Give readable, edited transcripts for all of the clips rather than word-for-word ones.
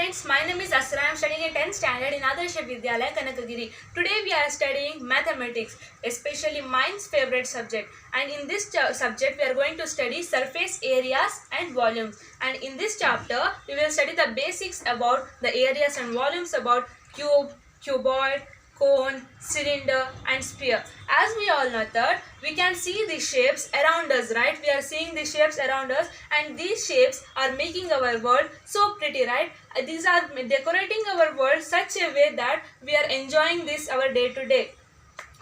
friends, my name is Asra. I am studying in 10th standard in Adarsh Vidyalaya, Kanakagiri. Today we are studying mathematics, especially mine's favorite subject. And in this subject we are going to study surface areas and volumes. And in this chapter we will study the basics about the areas and volumes about cube, cuboid, cone, cylinder and sphere. As we all know that we can see the shapes around us, right? We are seeing the shapes around us and these shapes are making our world so pretty, right? These are decorating our world such a way that we are enjoying this our day to day.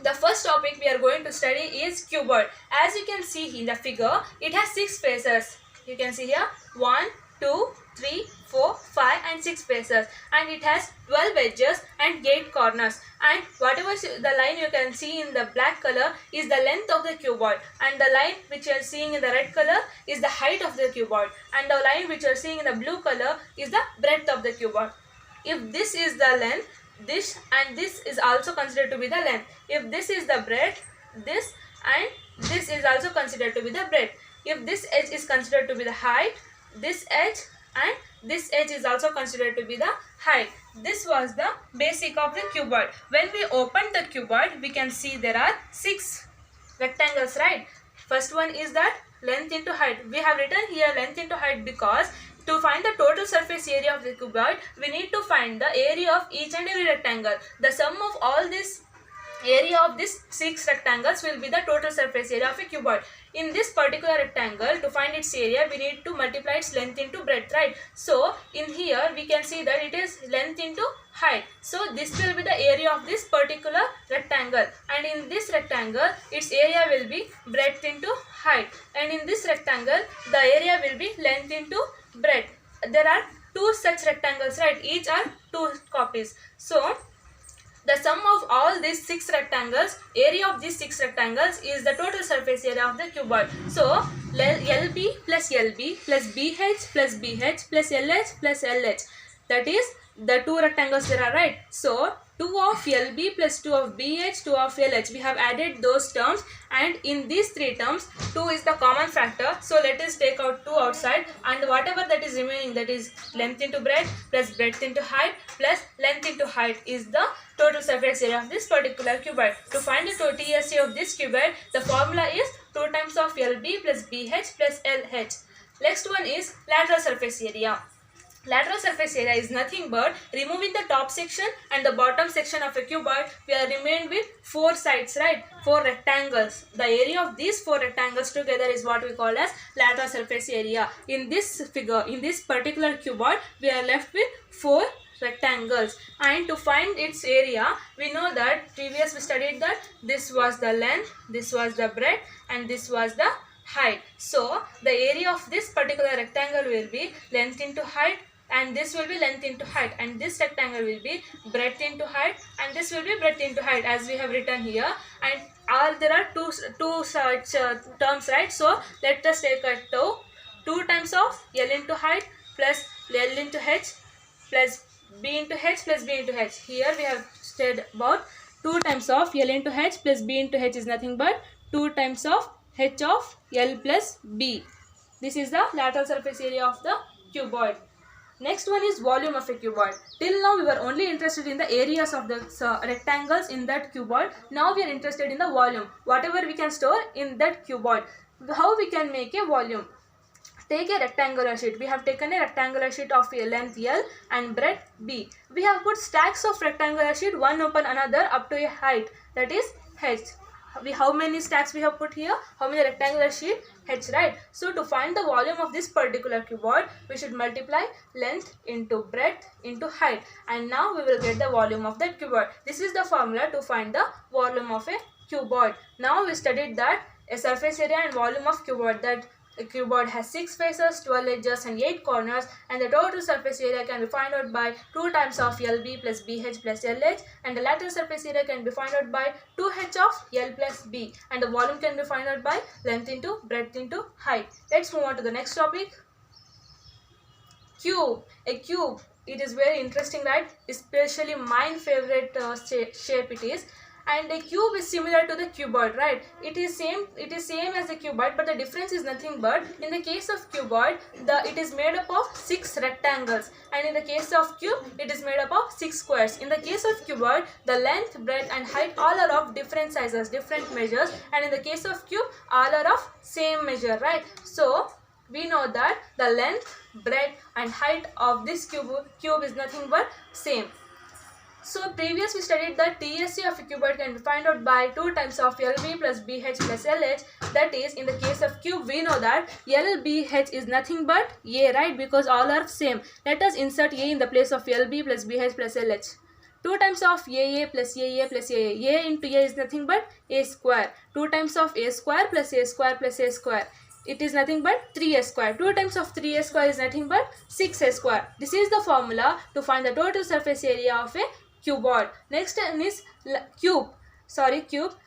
The first topic we are going to study is cuboid. As you can see in the figure, it has 6 faces. You can see here 1, 2, 3, 4, 5 and 6 faces, and it has 12 edges and 8 corners, and whatever the line you can see in the black color is the length of the cuboid, and the line which you are seeing in the red color is the height of the cuboid, and the line which you are seeing in the blue color is the breadth of the cuboid. If this is the length, this and this is also considered to be the length. If this is the breadth, this and this is also considered to be the breadth. If this edge is considered to be the height, this edge and this edge is also considered to be the height. This was the basic of the cuboid. When we open the cuboid, we can see there are 6 rectangles, right? First one is that length into height. We have written here length into height because to find the total surface area of the cuboid, we need to find the area of each and every rectangle. The sum of all this area of these 6 rectangles will be the total surface area of a cuboid. In this particular rectangle, to find its area, we need to multiply its length into breadth, right? So in here we can see that it is length into height. So this will be the area of this particular rectangle, and in this rectangle its area will be breadth into height, and in this rectangle the area will be length into breadth. There are 2 such rectangles, right? Each are 2 copies. So the sum of all these 6 rectangles, area of these 6 rectangles is the total surface area of the cuboid. So LB plus LB plus BH plus BH plus LH plus LH, that is the 2 rectangles there are, right? So 2 of LB plus 2 of BH, 2 of LH, we have added those terms, and in these 3 terms 2 is the common factor. So let us take out 2 outside, and whatever that is remaining, that is length into breadth plus breadth into height plus length into height, is the total surface area of this particular cuboid. To find the total TSA of this cuboid, the formula is 2 times of LB plus BH plus LH. Next one is lateral surface area. Lateral surface area is nothing but removing the top section and the bottom section of a cuboid, we are remained with 4 sides, right? 4 rectangles. The area of these 4 rectangles together is what we call as lateral surface area. In this figure, in this particular cuboid, we are left with 4 rectangles, and to find its area, we know that previous we studied that this was the length, this was the breadth, and this was the height. So the area of this particular rectangle will be length into height, and this will be length into height, and this rectangle will be breadth into height, and this will be breadth into height, as we have written here. And there are two such terms, right? So let us take a 2 times of L into height plus L into H plus B into H plus B into H. Here we have said about 2 times of L into H plus B into H is nothing but 2 times of H of L plus B. This is the lateral surface area of the cuboid. Next one is volume of a cuboid. Till now we were only interested in the areas of the rectangles in that cuboid. Now we are interested in the volume. Whatever we can store in that cuboid. How we can make a volume? Take a rectangular sheet. We have taken a rectangular sheet of a length L and breadth B. We have put stacks of rectangular sheet one upon another up to a height, that is H. How many stacks we have put here? How many rectangular sheet? H, right? So to find the volume of this particular cuboid, we should multiply length into breadth into height, and now we will get the volume of that cuboid. This is the formula to find the volume of a cuboid. Now we studied that a surface area and volume of cuboid, that a cuboid has 6 faces, 12 edges and 8 corners, and the total surface area can be found out by 2 times of LB plus BH plus LH, and the lateral surface area can be found out by 2H of L plus B, and the volume can be found out by length into breadth into height. Let's move on to the next topic. Cube. A cube. It is very interesting, right? Especially my favorite shape it is. and a cube is similar to the cuboid, right? It is same as the cuboid, but the difference is nothing but in the case of cuboid it is made up of 6 rectangles, and in the case of cube it is made up of 6 squares. In the case of cuboid, the length, breadth and height all are of different sizes, different measures, and in the case of cube all are of same measure, right? So we know that the length, breadth and height of this cube is nothing but same. So previous we studied that TSA of a cuboid can be found out by 2 times of LB plus BH plus LH. That is, in the case of cube we know that LBH is nothing but A, right? Because all are same. Let us insert A in the place of LB plus BH plus LH. 2 times of AA plus AA plus AA. A into A is nothing but A square. 2 times of A square plus A square plus A square. It is nothing but 3A square. 2 times of 3A square is nothing but 6A square. This is the formula to find the total surface area of a cuboid. Next one is cube.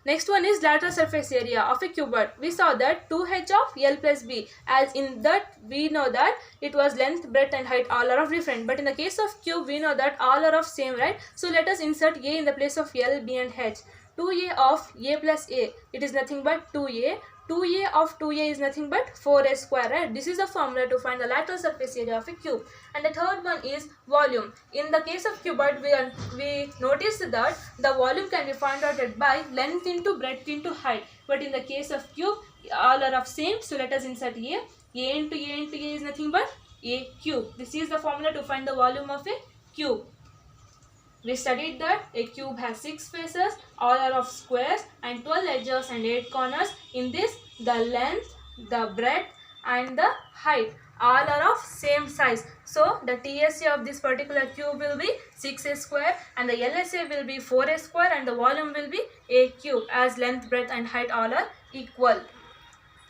Next one is lateral surface area of a cuboid. We saw that 2h of L plus B. As in that we know that it was length, breadth and height all are of different. But in the case of cube we know that all are of same, right? So let us insert A in the place of L, B and H. 2A of A plus A. It is nothing but 2A. 2A of 2A is nothing but 4A square, right? This is the formula to find the lateral surface area of a cube. And the third one is volume. In the case of cuboid, we noticed that the volume can be found out by length into breadth into height. But in the case of cube, all are of same. So let us insert A. A into A into A is nothing but A cube. This is the formula to find the volume of a cube. We studied that a cube has 6 faces, all are of squares and 12 edges and 8 corners. In this, the length, the breadth and the height all are of same size. So, the TSA of this particular cube will be 6A square and the LSA will be 4A square and the volume will be A cube, as length, breadth and height all are equal.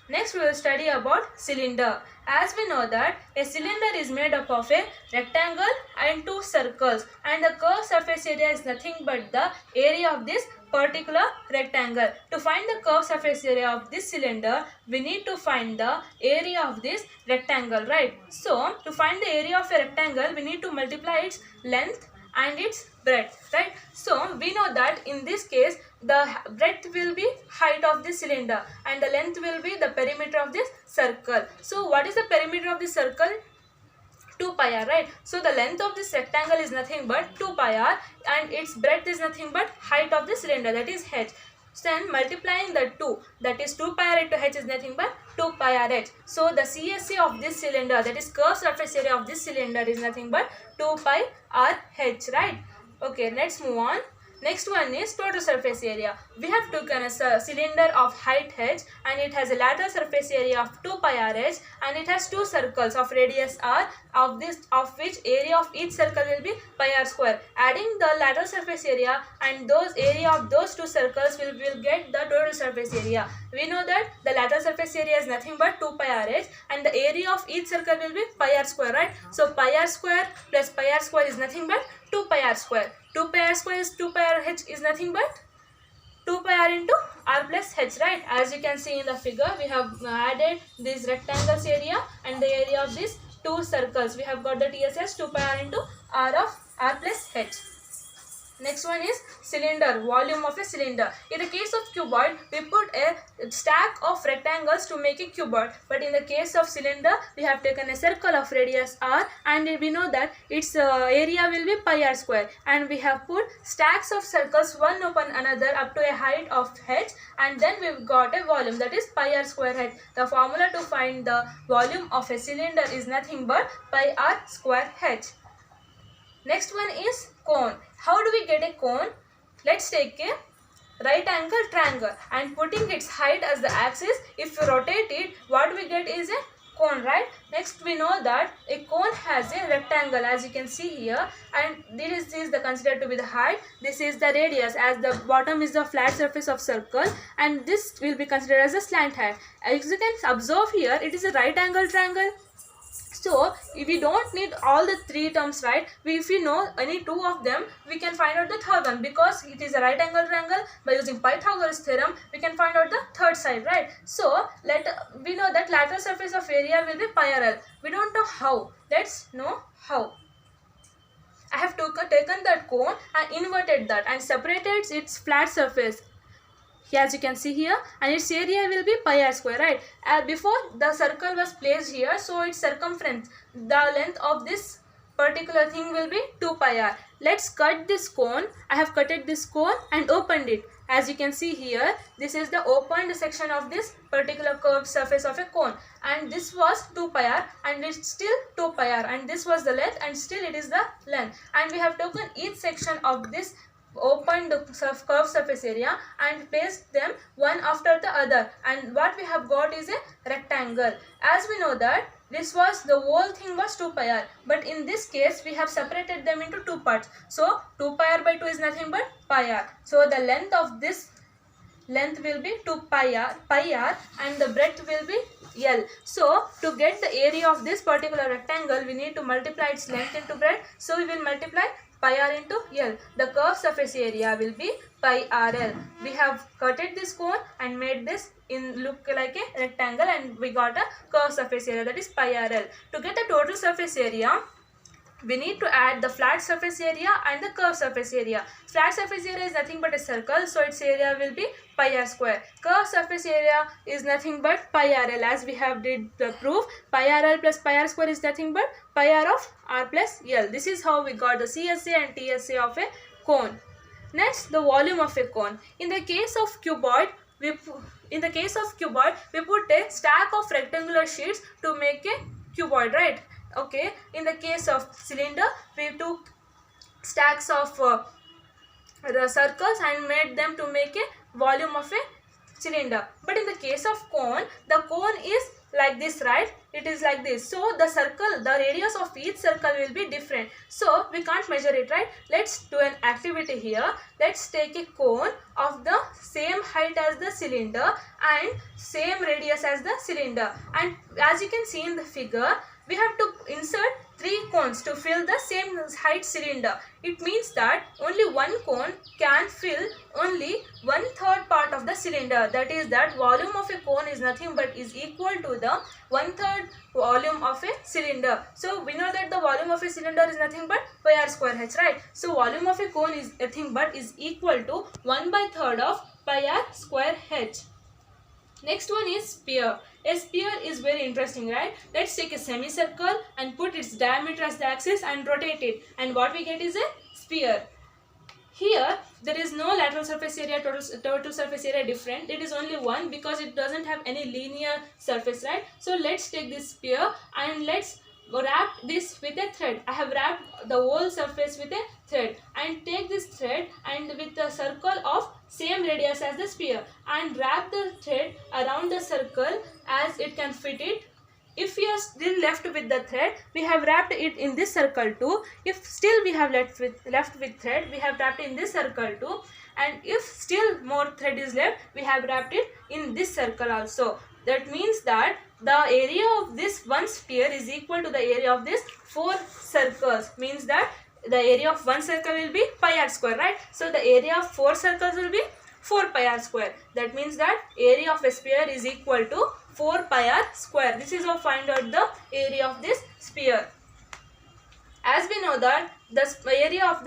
Next we will study about cylinder. As we know that a cylinder is made up of a rectangle and 2 circles, and the curved surface area is nothing but the area of this particular rectangle. To find the curved surface area of this cylinder, we need to find the area of this rectangle, right? So to find the area of a rectangle, we need to multiply its length and its breadth, right? So we know that in this case the breadth will be height of the cylinder and the length will be the perimeter of this circle. So what is the perimeter of the circle? 2 pi r, right? So the length of this rectangle is nothing but 2 pi r and its breadth is nothing but height of the cylinder, that is h. Then multiplying the 2, that is 2 pi r into h is nothing but 2 pi r h. So the CSA of this cylinder, that is curved surface area of this cylinder, is nothing but 2 pi r h, right? Okay, let's move on. Next one is total surface area. We have taken a cylinder of height h and it has a lateral surface area of 2 pi r h and it has 2 circles of radius r, of which area of each circle will be pi r square. Adding the lateral surface area and those area of those 2 circles will get the total surface area. We know that the lateral surface area is nothing but 2 pi r h and the area of each circle will be pi r square, right? So pi r square plus pi r square is nothing but 2 pi r square. 2 pi r square is 2 pi r h is nothing but 2 pi r into r plus h, right? As you can see in the figure, we have added this rectangle's area and the area of these 2 circles. We have got the TSS 2 pi r into r of r plus h. Next one is cylinder, volume of a cylinder. In the case of cuboid, we put a stack of rectangles to make a cuboid. But in the case of cylinder, we have taken a circle of radius r and we know that its area will be pi r square. And we have put stacks of circles one upon another up to a height of h and then we've got a volume, that is pi r square h. The formula to find the volume of a cylinder is nothing but pi r square h. Next one is cone. How do we get a cone? Let's take a right angle triangle and putting its height as the axis, if you rotate it, what we get is a cone, right? Next we know that a cone has a rectangle, as you can see here, and this is the considered to be the height, this is the radius, as the bottom is the flat surface of circle, and this will be considered as a slant height. As you can observe here, it is a right angle triangle. So if we don't need all the 3 terms, right? If we know any 2 of them, we can find out the third one, because it is a right angle triangle. By using Pythagoras theorem, we can find out the third side, right? So we know that lateral surface of area will be pi r l. We don't know how. Let's know how. I have taken that cone and inverted that and separated its flat surface, as you can see here, and its area will be pi r square, right? Before the circle was placed here, so its circumference, the length of this particular thing will be 2 pi r. Let's cut this cone. I have cutted this cone and opened it. As you can see here, this is the opened section of this particular curved surface of a cone, and this was 2 pi r and it's still 2 pi r, and this was the length and still it is the length, and we have taken each section of this opened curved surface area and placed them one after the other, and what we have got is a rectangle. As we know that this was the whole thing was 2 pi r, but in this case we have separated them into two parts. So 2 pi r by 2 is nothing but pi r. So the length of this length will be 2 pi r and the breadth will be L. So to get the area of this particular rectangle, we need to multiply its length into breadth. So we will multiply pi r into L. The curved surface area will be pi rl. We have cutted this cone and made this in look like a rectangle, and we got a curved surface area, that is pi rl. To get the total surface area, we need to add the flat surface area and the curved surface area. Flat surface area is nothing but a circle, so its area will be pi r square. Curved surface area is nothing but pi rl, as we have did the proof. Pi rl plus pi r square is nothing but pi r of r plus L. This is how we got the CSA and TSA of a cone. Next, the volume of a cone. In the case of cuboid, we put a stack of rectangular sheets to make a cuboid, right? Okay, in the case of cylinder, we took stacks of circles and made them to make a volume of a cylinder. But in the case of cone, the cone is like this, right? It is like this. So the circle, the radius of each circle will be different. So we can't measure it, right? Let's do an activity here. Let's take a cone of the same height as the cylinder and same radius as the cylinder. And as you can see in the figure, we have to insert 3 cones to fill the same height cylinder. It means that only one cone can fill only 1/3 part of the cylinder. That is that volume of a cone is nothing but is equal to the 1/3 volume of a cylinder. So we know that the volume of a cylinder is nothing but pi r square h, right? So volume of a cone is nothing but is equal to 1/3 of pi r square h. Next one is sphere. A sphere is very interesting, right? Let's take a semicircle and put its diameter as the axis and rotate it, and what we get is a sphere. Here there is no lateral surface area, total surface area different. It is only one because it doesn't have any linear surface, right? So let's take this sphere and let's wrap this with a thread. I have wrapped the whole surface with a thread, and take this thread and with a circle of same radius as the sphere and wrap the thread around the circle as it can fit it. If we are still left with the thread, we have wrapped it in this circle too. If still we have left with thread, we have wrapped in this circle too. And if still more thread is left, we have wrapped it in this circle also. That means that the area of this one sphere is equal to the area of this 4 circles. Means that the area of one circle will be pi r square, right? So the area of 4 circles will be 4 pi r square. That means that area of a sphere is equal to 4 pi r square. This is how find out the area of this sphere. As we know that the area of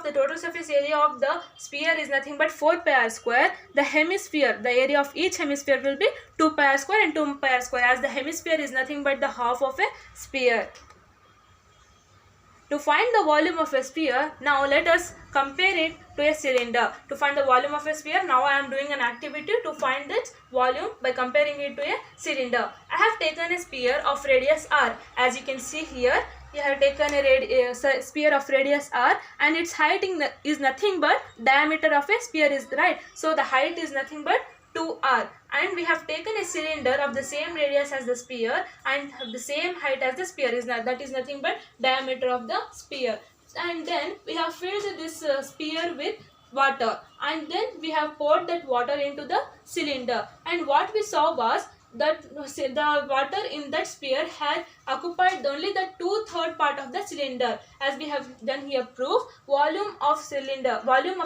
the total surface area of the sphere is nothing but 4 pi r square. The hemisphere, the area of each hemisphere will be 2 pi r square and 2 pi r square, as the hemisphere is nothing but the half of a sphere. To find the volume of a sphere, now let us compare it to a cylinder. To find the volume of a sphere, now I am doing an activity to find its volume by comparing it to a cylinder. I have taken a sphere of radius r. As you can see here, I have taken a sphere of radius r, and its height is nothing but diameter of a sphere is, right? So the height is nothing but 2r, and we have taken a cylinder of the same radius as the sphere and have the same height as the sphere is that is nothing but diameter of the sphere. And then we have filled this sphere with water, and then we have poured that water into the cylinder, and what we saw was that the water in that sphere had occupied only the 2/3 part of the cylinder. As we have done here proof, volume of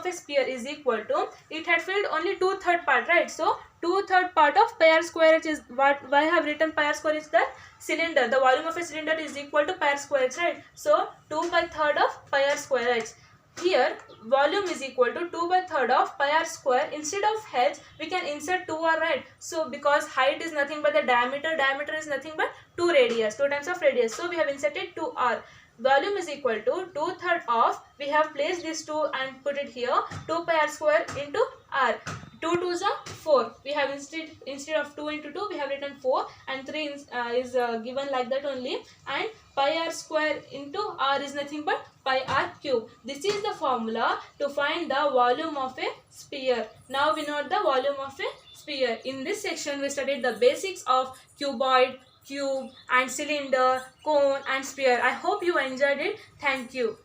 a sphere is equal to, it had filled only 2/3 part, right? So 2/3 part of pi r square h is what, why I have written pi r square is that cylinder, the volume of a cylinder is equal to pi r square h, right? So 2/3 of pi r square h. Here volume is equal to 2/3 of pi r square. Instead of h we can insert 2r, right? So because height is nothing but the diameter is nothing but 2 radius, 2 times of radius, so we have inserted 2r. Volume is equal to 2/3 of, we have placed this 2 and put it here, 2 pi r square into r. 2 2s are 4. We have instead of 2 into 2 we have written 4, and 3 is given like that only, and pi r square into r is nothing but pi r cube. This is the formula to find the volume of a sphere. Now we know the volume of a sphere. In this section we studied the basics of cuboid, cube and cylinder, cone and sphere. I hope you enjoyed it. Thank you.